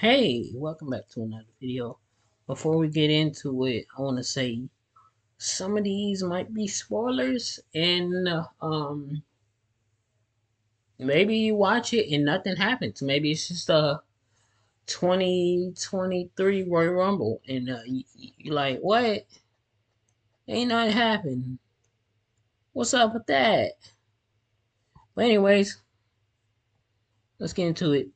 Hey, welcome back to another video. Before we get into it, I want to say some of these might be spoilers, and maybe you watch it and nothing happens. Maybe it's just a 2023 Royal Rumble, and you're like, what? Ain't nothing happened. What's up with that? But anyways, let's get into it.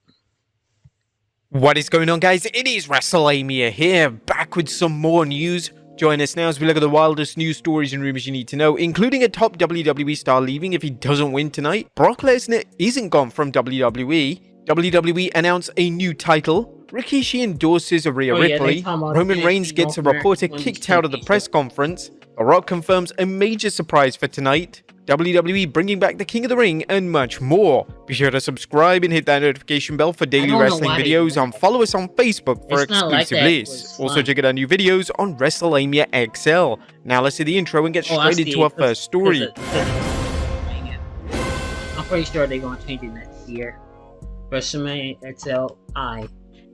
What is going on, guys? It is Wrestlemania here, back with some more news. Join us now as we look at the wildest news stories and rumors you need to know, including a top WWE star leaving if he doesn't win tonight. Brock Lesnar isn't gone from WWE. WWE announced a new title. Rikishi endorses Rhea Ripley. Roman Reigns gets a reporter kicked out of the press conference. The Rock confirms a major surprise for tonight. WWE bringing back the King of the Ring, and much more. Be sure to subscribe and hit that notification bell for daily wrestling videos, and follow us on Facebook for exclusive lists. Also check out our new videos on Wrestlemania XL. Now let's see the intro and get straight into our first story. I'm pretty sure they're going to change it next year. Wrestlemania XL.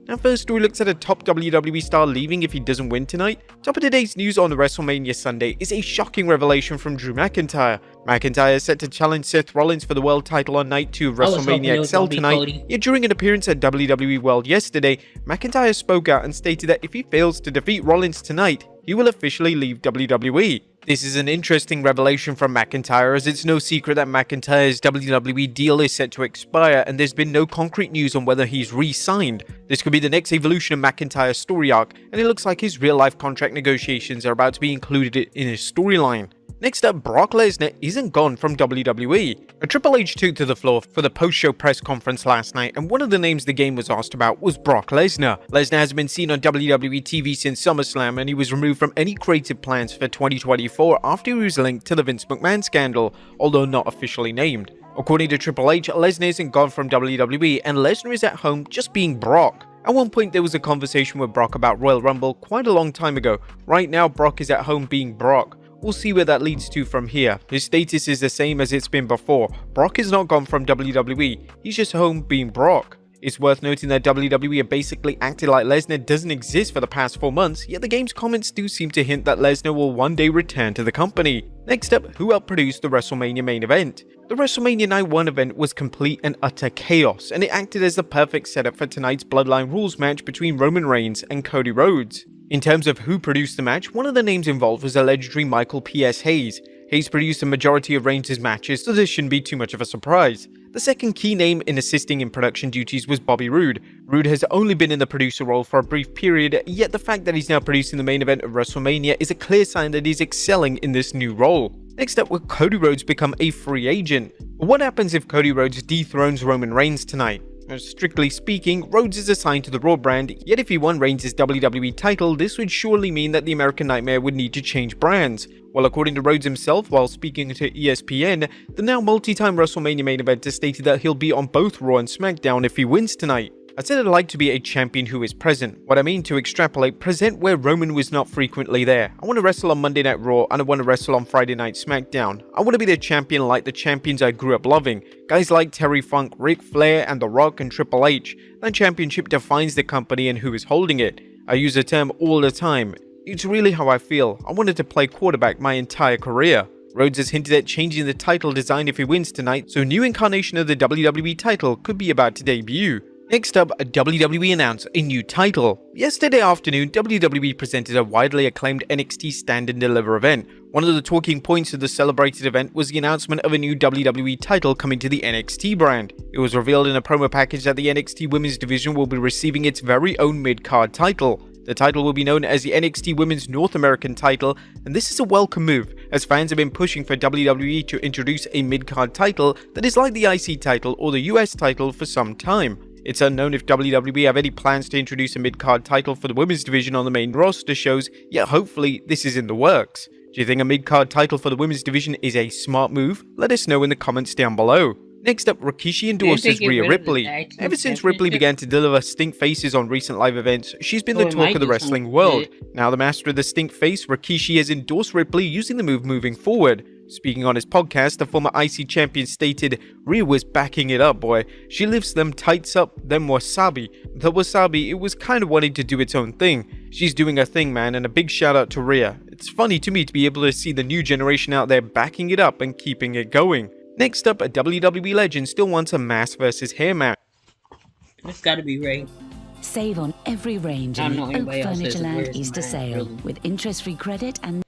Now first story looks at a top WWE star leaving if he doesn't win tonight. Top of today's news on the WrestleMania Sunday is a shocking revelation from Drew McIntyre. McIntyre is set to challenge Seth Rollins for the world title on night 2 of WrestleMania XL tonight. Yet during an appearance at WWE World yesterday, McIntyre spoke out and stated that if he fails to defeat Rollins tonight, he will officially leave WWE. This is an interesting revelation from McIntyre, as it's no secret that McIntyre's WWE deal is set to expire and there's been no concrete news on whether he's re-signed. This could be the next evolution of McIntyre's story arc, and it looks like his real-life contract negotiations are about to be included in his storyline. Next up, Brock Lesnar isn't gone from WWE. A Triple H took to the floor for the post-show press conference last night, and one of the names the game was asked about was Brock Lesnar. Lesnar has been seen on WWE TV since SummerSlam, and he was removed from any creative plans for 2024 after he was linked to the Vince McMahon scandal, although not officially named. According to Triple H, Lesnar isn't gone from WWE, and Lesnar is at home just being Brock. At one point there was a conversation with Brock about Royal Rumble quite a long time ago. Right now Brock is at home being Brock. We'll see where that leads to from here. His status is the same as it's been before. Brock is not gone from WWE, he's just home being Brock. It's worth noting that WWE have basically acted like Lesnar doesn't exist for the past 4 months, yet the game's comments do seem to hint that Lesnar will one day return to the company. Next up, who helped produce the WrestleMania main event? The WrestleMania Night 1 event was complete and utter chaos, and it acted as the perfect setup for tonight's Bloodline Rules match between Roman Reigns and Cody Rhodes. In terms of who produced the match, one of the names involved was the legendary Michael P.S. Hayes. Hayes produced the majority of Reigns' matches, so this shouldn't be too much of a surprise. The second key name in assisting in production duties was Bobby Roode. Roode has only been in the producer role for a brief period, yet the fact that he's now producing the main event of WrestleMania is a clear sign that he's excelling in this new role. Next up, will Cody Rhodes become a free agent? What happens if Cody Rhodes dethrones Roman Reigns tonight? Strictly speaking, Rhodes is assigned to the Raw brand, yet if he won Reigns' WWE title, this would surely mean that the American Nightmare would need to change brands. Well, according to Rhodes himself, while speaking to ESPN, the now multi-time WrestleMania main eventer stated that he'll be on both Raw and SmackDown if he wins tonight. I said I'd like to be a champion who is present. What I mean to extrapolate, present where Roman was not frequently there. I want to wrestle on Monday Night Raw and I want to wrestle on Friday Night SmackDown. I want to be the champion like the champions I grew up loving. Guys like Terry Funk, Ric Flair, and The Rock and Triple H. That championship defines the company and who is holding it. I use the term all the time. It's really how I feel. I wanted to play quarterback my entire career. Rhodes has hinted at changing the title design if he wins tonight, so a new incarnation of the WWE title could be about to debut. Next up, WWE announced a new title. Yesterday afternoon, WWE presented a widely acclaimed NXT Stand and Deliver event. One of the talking points of the celebrated event was the announcement of a new WWE title coming to the NXT brand. It was revealed in a promo package that the NXT Women's Division will be receiving its very own mid-card title. The title will be known as the NXT Women's North American title, and this is a welcome move, as fans have been pushing for WWE to introduce a mid-card title that is like the IC title or the US title for some time. It's unknown if WWE have any plans to introduce a mid-card title for the women's division on the main roster shows, yet hopefully this is in the works. Do you think a mid-card title for the women's division is a smart move? Let us know in the comments down below. Next up, Rikishi endorses Rhea Ripley. Ever since Ripley began to deliver stink faces on recent live events, she's been the talk of the wrestling world. Now the master of the stink face, Rikishi has endorsed Ripley using the move moving forward. Speaking on his podcast, the former IC champion stated Rhea was backing it up, boy. She lifts them tights up, then wasabi. The wasabi, it was kind of wanting to do its own thing. She's doing her thing, man, and a big shout out to Rhea. It's funny to me to be able to see the new generation out there backing it up and keeping it going. Next up, a WWE legend still wants a mask versus hair match. It's gotta be Ray. Save on every range in the Oak Furnitureland Easter sale with interest-free credit and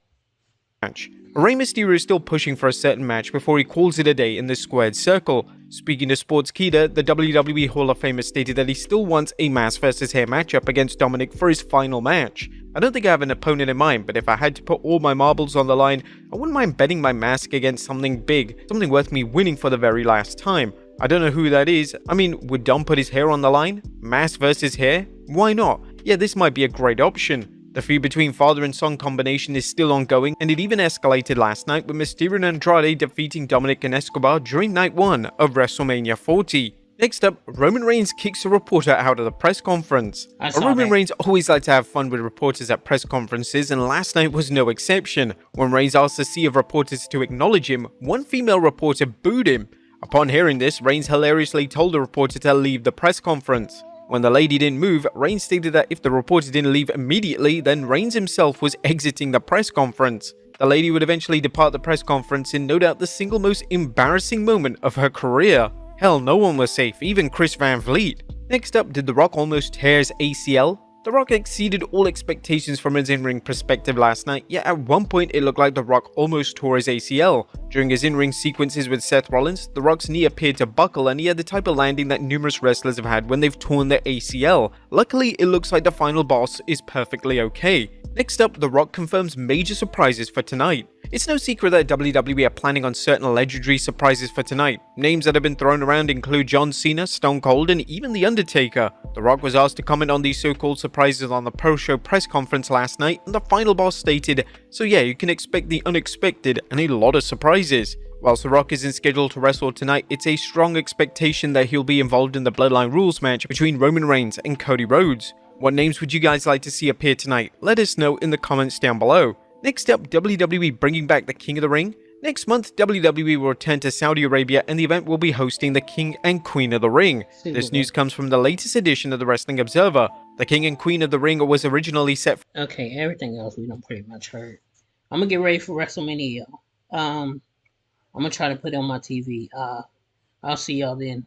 match. Rey Mysterio is still pushing for a certain match before he calls it a day in the squared circle. Speaking to Sportskeeda, the WWE Hall of Famer stated that he still wants a mask versus hair matchup against Dominic for his final match. I don't think I have an opponent in mind, but if I had to put all my marbles on the line, I wouldn't mind betting my mask against something big, something worth me winning for the very last time. I don't know who that is. I mean, would Dom put his hair on the line? Mask versus hair? Why not? Yeah, this might be a great option. The feud between father and son combination is still ongoing, and it even escalated last night with Mysterio and Andrade defeating Dominic and Escobar during night 1 of WrestleMania 40. Next up, Roman Reigns kicks a reporter out of the press conference. Roman Reigns always likes to have fun with reporters at press conferences, and last night was no exception. When Reigns asked a sea of reporters to acknowledge him, one female reporter booed him. Upon hearing this, Reigns hilariously told the reporter to leave the press conference. When the lady didn't move, Reigns stated that if the reporter didn't leave immediately, then Reigns himself was exiting the press conference. The lady would eventually depart the press conference in no doubt the single most embarrassing moment of her career. Hell, no one was safe, even Chris Van Vliet. Next up, did The Rock almost tear his ACL? The Rock exceeded all expectations from his in-ring perspective last night, yet at one point it looked like The Rock almost tore his ACL. During his in-ring sequences with Seth Rollins, The Rock's knee appeared to buckle and he had the type of landing that numerous wrestlers have had when they've torn their ACL. Luckily, it looks like the final boss is perfectly okay. Next up, The Rock confirms major surprises for tonight. It's no secret that WWE are planning on certain legendary surprises for tonight. Names that have been thrown around include John Cena, Stone Cold, and even The Undertaker. The Rock was asked to comment on these so-called surprises on the pro-show press conference last night, and the final boss stated, "So yeah, you can expect the unexpected and a lot of surprises." Whilst The Rock isn't scheduled to wrestle tonight, it's a strong expectation that he'll be involved in the Bloodline Rules match between Roman Reigns and Cody Rhodes. What names would you guys like to see appear tonight? Let us know in the comments down below. Next up, WWE bringing back the King of the Ring. Next month, WWE will return to Saudi Arabia and the event will be hosting the King and Queen of the Ring. This news comes from the latest edition of the Wrestling Observer. The King and Queen of the Ring was originally set for... Okay, everything else we done pretty much heard. I'm gonna get ready for WrestleMania, y'all. I'm gonna try to put it on my TV. I'll see y'all then.